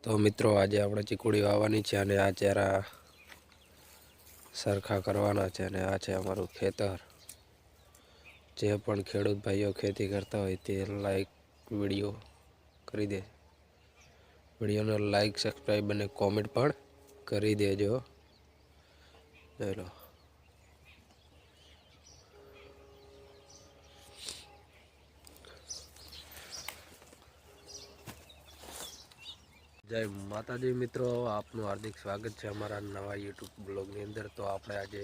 તો મિત્રો આજે આપણે ચીકુડી વાવવાની છે અને આ ચારા સરખા કરવાના છે અને આ છે અમારું ખેતર। જે પણ ખેડૂત ભાઈઓ ખેતી કરતા હોય તે લાઈક વિડીયો કરી દે, વિડીયોને લાઈક સબસ્ક્રાઈબ અને કોમેન્ટ પણ કરી દેજો। ચલો जय माताजी मित्रों, आपनु हार्दिक स्वागत है हमारा नवा यूट्यूब ब्लॉग ની અંદર। तो આપણે આજે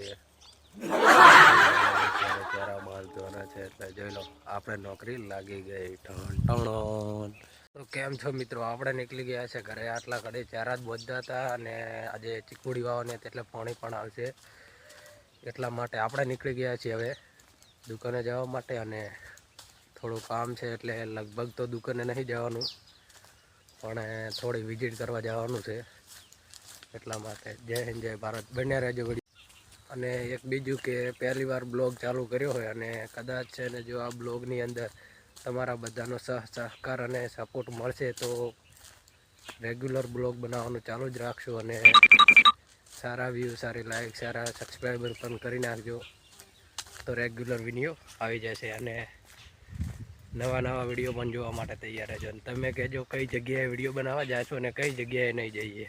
ચારા માલ જોવાના છે એટલે જોઈ લો આપણે નોકરી લાગી ગઈ। ટણ તો કેમ છો મિત્રો, આપણે નીકળી ગયા છે ઘરે। આટલા ઘડે ચારા જ બોધતા હતા અને આજે ચીકુડી વાવવાની હતી એટલે પાણી પણ આવશે એટલા માટે આપણે નીકળી ગયા છીએ હવે દુકાને જવા માટે। અને થોડું કામ છે એટલે લગભગ તો દુકાને નહીં જવાનું પણ થોડી વિઝિટ કરવા જવાનું છે એટલા માટે। જય હિન્દ જય ભારત, બન્યા રહેજો વિડીયો। અને એક બીજું કે પહેલી વાર બ્લોગ ચાલુ કર્યો હોય અને કદાચ છે ને જો આ બ્લોગની અંદર તમારા બધાનો સહકાર અને સપોર્ટ મળશે તો રેગ્યુલર બ્લોગ બનાવવાનું ચાલુ જ રાખશું અને સારા વ્યૂ, સારી લાઈક, સારા સબસ્ક્રાઈબર પણ કરી નાખજો તો રેગ્યુલર વિડીયો આવી જશે અને નવા વિડીયો પણ જોવા માટે તૈયાર રહેજો। અને તમે કહેજો કઈ જગ્યાએ વિડીયો બનાવવા જાય છો અને કઈ જગ્યાએ નહીં જઈએ।